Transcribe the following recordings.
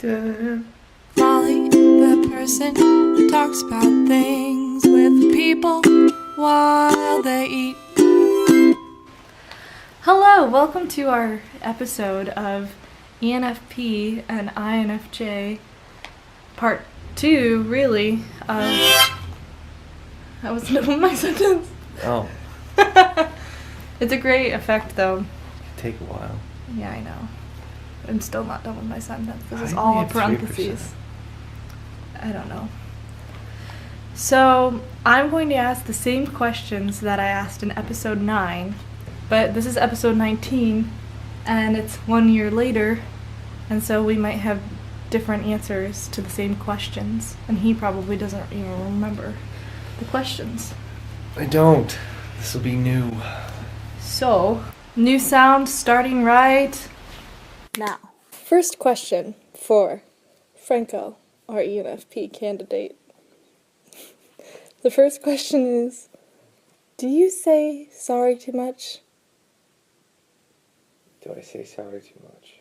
Molly, the person who talks about things with people while they eat. Hello, welcome to our episode of ENFP and INFJ, part 2, really. That was my sentence. Oh, It's a great effect, though. take a while. Yeah, I know. I'm still not done with my sentence. This is I all only have 3%. parentheses. I don't know. So, I'm going to ask the same questions that I asked in episode 9, but this is episode 19, and it's 1 year later, and so we might have different answers to the same questions, and he probably doesn't even remember the questions. I don't. This will be new. So, new sound starting right now. First question for Franco, our ENFP candidate. The first question is, do you say sorry too much? Do I say sorry too much?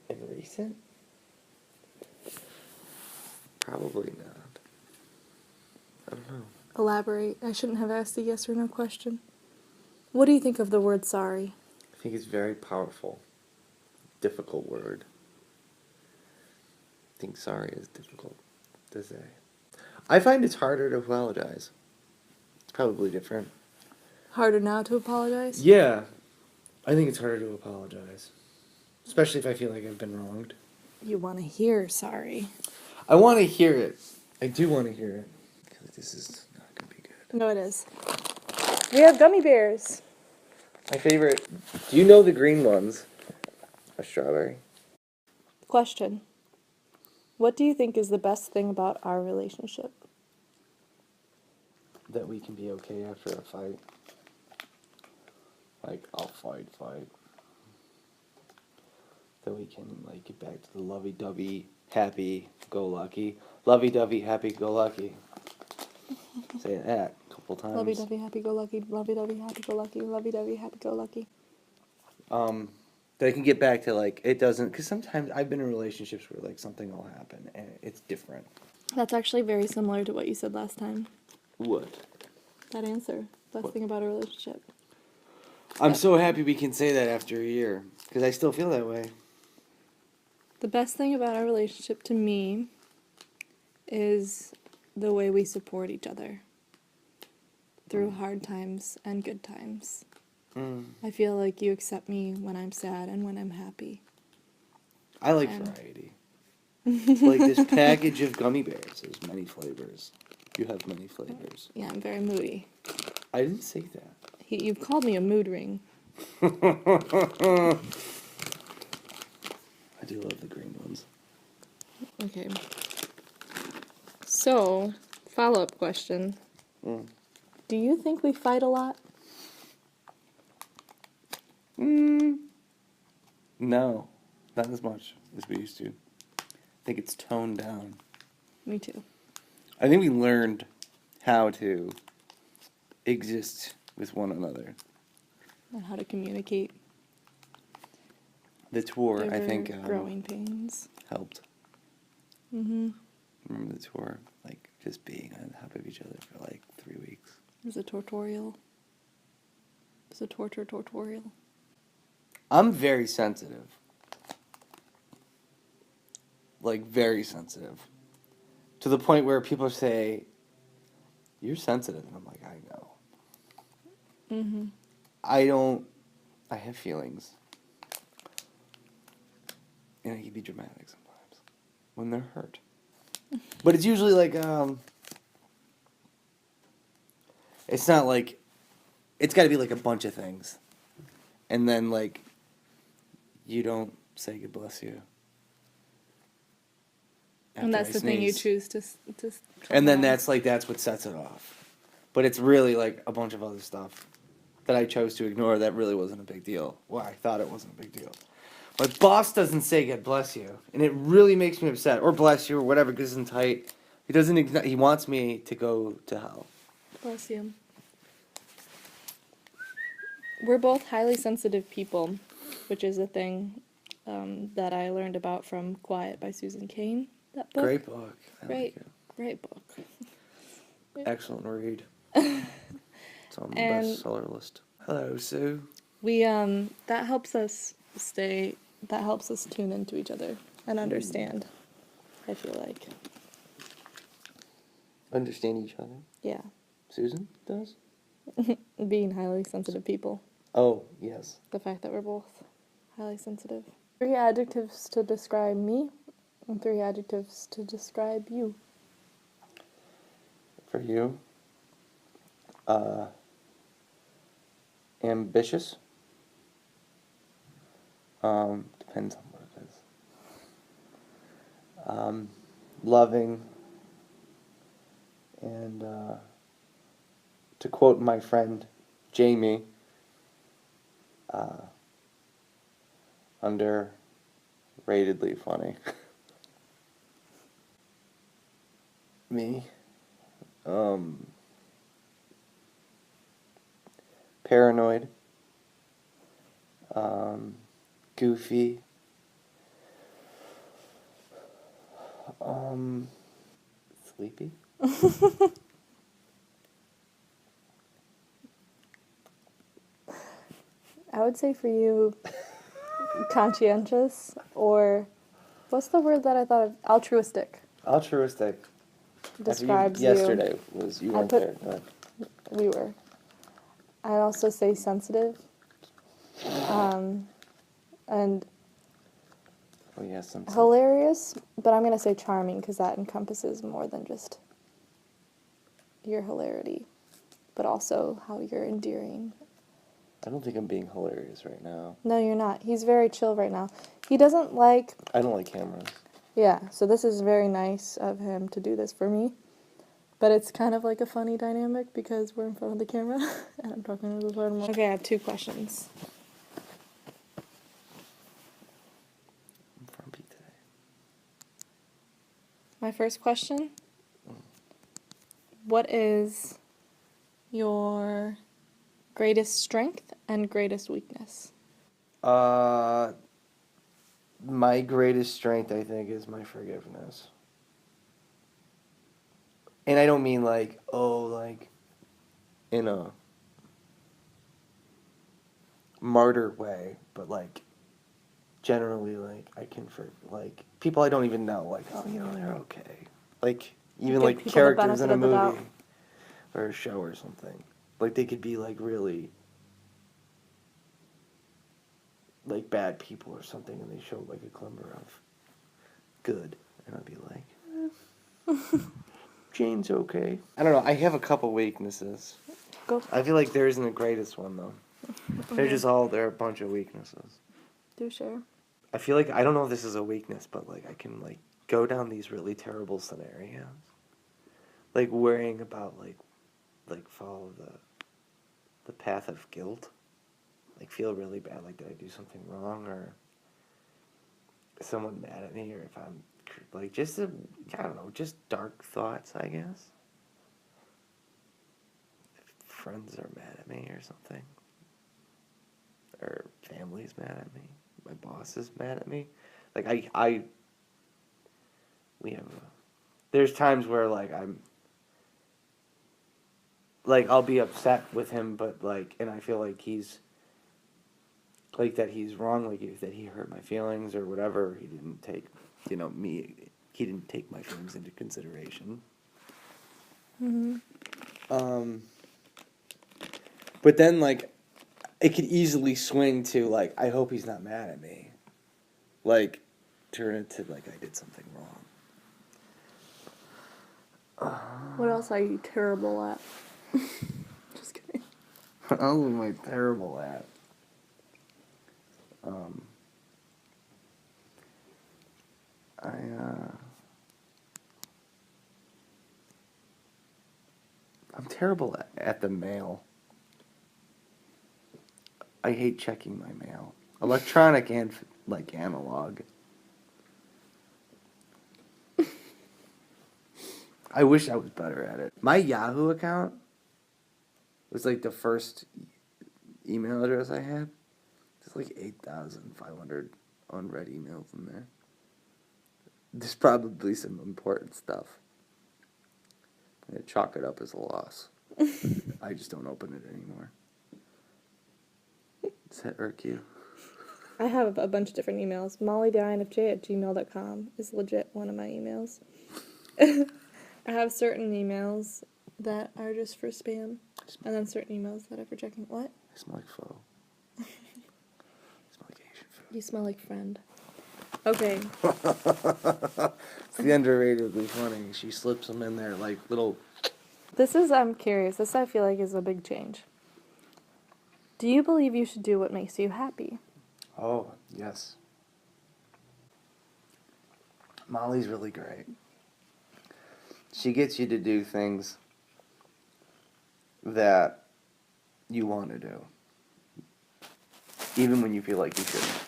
In recent? Probably not. I don't know. Elaborate. I shouldn't have asked a yes or no question. What do you think of the word sorry? I think it's very powerful. Difficult word. I think sorry is difficult to say. I find it's harder to apologize. It's probably different. Harder now to apologize? Yeah. I think it's harder to apologize. Especially if I feel like I've been wronged. You want to hear sorry. I want to hear it. I do want to hear it. Because this is not going to be good. No, it is. We have gummy bears. My favorite. Do you know the green ones? A strawberry. Question. What do you think is the best thing about our relationship? That we can be okay after a fight. Like, I'll fight. That we can, like, get back to the lovey-dovey, happy-go-lucky. Lovey-dovey, happy-go-lucky. Say that a couple times. Lovey-dovey, happy-go-lucky, lovey-dovey, happy-go-lucky, lovey-dovey, happy-go-lucky. That I can get back to, like, it doesn't... Because sometimes I've been in relationships where, like, something will happen, and it's different. That's actually very similar to what you said last time. What? That answer. Best thing about a relationship. I'm so happy we can say that after a year. Because I still feel that way. The best thing about our relationship to me is the way we support each other through hard times and good times. I feel like you accept me when I'm sad and when I'm happy. I like variety. Like this package of gummy bears. There's many flavors. You have many flavors. Yeah, I'm very moody. I didn't say that. You've called me a mood ring. I do love the green ones. Okay. So, follow-up question. Do you think we fight a lot? No, not as much as we used to. I think it's toned down. Me too. I think we learned how to exist with one another. And how to communicate. The tour, I Over think, growing pains. helped. Mm-hmm. Remember the tour? Like, just being on top of each other for like 3 weeks. It was a tutorial. It was a tutorial. I'm very sensitive. Like, very sensitive. To the point where people say, you're sensitive. And I'm like, I know. Mm-hmm. I have feelings. And I can be dramatic sometimes. When they're hurt. But it's usually like, it's not like, it's gotta be like a bunch of things. And then like, you don't say God bless you. And that's the thing you choose to and then that's what sets it off. But it's really like a bunch of other stuff that I chose to ignore that really wasn't a big deal. Well, I thought it wasn't a big deal. My boss doesn't say God bless you, and it really makes me upset. Or bless you, or whatever, because it's tight. He doesn't. He wants me to go to hell. Bless you. We're both highly sensitive people, which is a thing that I learned about from Quiet by Susan Cain. That book. Great book. I Great, like it. great book. Excellent read. It's on the And- bestseller list. Hello, Sue. We that helps us tune into each other and understand. I feel like. Understand each other. Yeah. Susan does? Being highly sensitive people. Oh, yes. The fact that we're both highly sensitive. 3 adjectives to describe me and 3 adjectives to describe you. For you, ambitious. Depends on what it is. Loving, and to quote my friend Jamie, underratedly funny. Me, paranoid, goofy, sleepy. I would say for you, conscientious, or what's the word that I thought of? Altruistic. Altruistic. Describes you. Yesterday was you I weren't put- there. But We were. I'd also say sensitive. And oh yes, some hilarious, but I'm going to say charming because that encompasses more than just your hilarity, but also how you're endearing. I don't think I'm being hilarious right now. No, you're not. He's very chill right now. He doesn't like... I don't like cameras. Yeah, so this is very nice of him to do this for me. But it's kind of like a funny dynamic because we're in front of the camera and I'm talking to the phone. Okay, I have 2 questions. I'm frumpy today. My first question, what is your greatest strength and greatest weakness? My greatest strength, I think, is my forgiveness. And I don't mean like, in a martyr way, but like, generally, like, I can people I don't even know, like, oh, they're okay. Like, even Give like people the characters in benefit a of the doubt. movie or a show or something. Like, they could be like really like bad people or something, and they show like a glimmer of good, and I'd be like, Jane's okay. I don't know. I have a couple weaknesses. Go. I feel like there isn't a greatest one though. They're a bunch of weaknesses. Do share. I feel like I don't know if this is a weakness, but like I can like go down these really terrible scenarios, like worrying about like follow the path of guilt. Like, feel really bad, like, did I do something wrong, or is someone mad at me, or if I'm, like, I don't know, just dark thoughts, I guess. If friends are mad at me or something, or family's mad at me, my boss is mad at me. Like, there's times where, like, I'll be upset with him, but, like, and I feel like he's wrong, like, that he hurt my feelings or whatever. He didn't take, he didn't take my feelings into consideration. Mm-hmm. But then, like, it could easily swing to, like, I hope he's not mad at me. Like, turn it to, like, I did something wrong. What else are you terrible at? Just kidding. What else am I terrible at? I'm terrible at the mail. I hate checking my mail. Electronic and, like, analog. I wish I was better at it. My Yahoo account was, like, the first email address I had. It's There's like 8,500 unread emails in there. There's probably some important stuff. I'm going to chalk it up as a loss. I just don't open it anymore. Does that irk you? I have a bunch of different emails. mollytheinfj@gmail.com is legit one of my emails. I have certain emails that are just for spam, and then certain emails that are for checking. What? I smell like pho. I smell like Asian food. You smell like friend. Okay. It's the underratedly funny. She slips them in there like little... I'm curious. This I feel like is a big change. Do you believe you should do what makes you happy? Oh, yes. Molly's really great. She gets you to do things that you want to do, even when you feel like you shouldn't.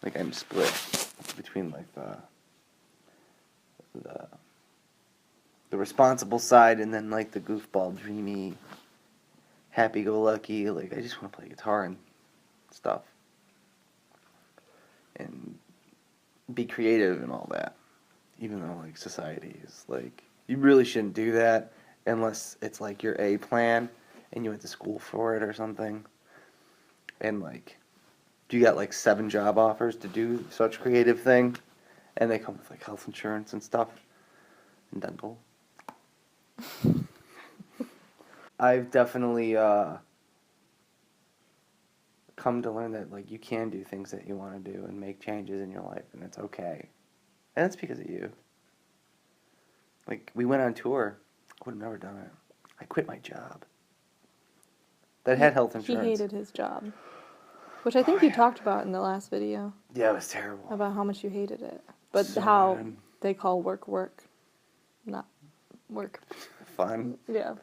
Like, I'm split between like the responsible side and then like the goofball, dreamy, happy-go-lucky. Like, I just want to play guitar and stuff and be creative and all that. Even though like society is like, you really shouldn't do that unless it's like your A plan and you went to school for it or something. And like, you got like 7 job offers to do such creative thing, and they come with like health insurance and stuff, and dental. I've definitely come to learn that like you can do things that you want to do and make changes in your life, and it's okay. And that's because of you. Like, we went on tour. I would have never done it. I quit my job. That had health insurance. He hated his job. Which I think you talked about in the last video. Yeah, it was terrible. About how much you hated it. But So how bad. they call work, not work. Fun. Yeah.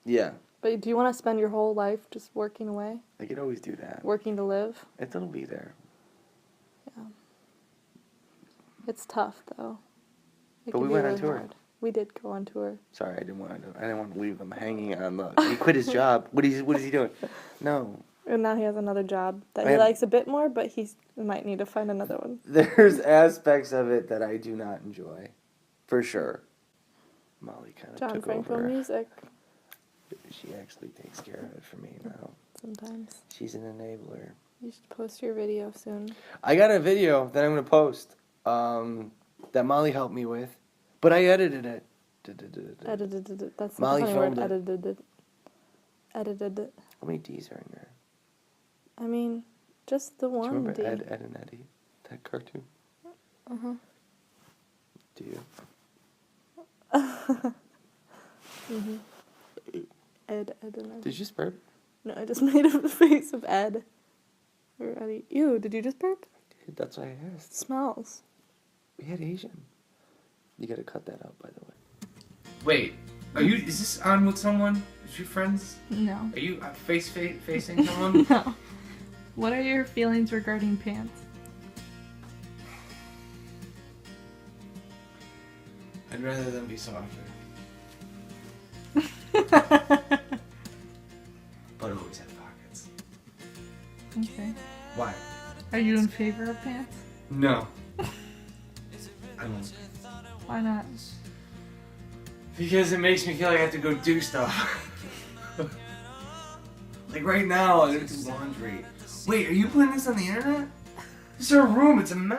Yeah. But do you want to spend your whole life just working away? I could always do that. Working to live? It'll be there. Yeah. It's tough, though. But we went on tour. Hard. We did go on tour. Sorry, I didn't want to leave them hanging on the... He quit his job. What is he doing? No. And now he has another job that he likes a bit more, but he might need to find another one. There's aspects of it that I do not enjoy. For sure. Molly kind of took Franco over. music. She actually takes care of it for me now. Sometimes. She's an enabler. You should post your video soon. I got a video that I'm going to post that Molly helped me with, but I edited it. Edited it. That's Molly the funny word. filmed it. Edited it. Edited it. How many D's are in there? I mean, just the Do you one remember D. Ed, and Eddie? That cartoon? Uh-huh. Do you? Mm-hmm. Ed, and Eddie. Did you just burp? No, I just made up the face of Ed. Or Eddie. Ew, did you just burp? Dude, that's why I asked. It smells. We had Asian. You gotta cut that out, by the way. Wait, is this on with someone? Is you friends? No. Are you facing someone? No. What are your feelings regarding pants? I'd rather them be softer. But always have pockets. Okay. Why? Are you in favor of pants? No. I won't. Why not? Because it makes me feel like I have to go do stuff. Like right now, I have to do laundry. Wait, are you putting this on the internet? This is our room, it's a mess.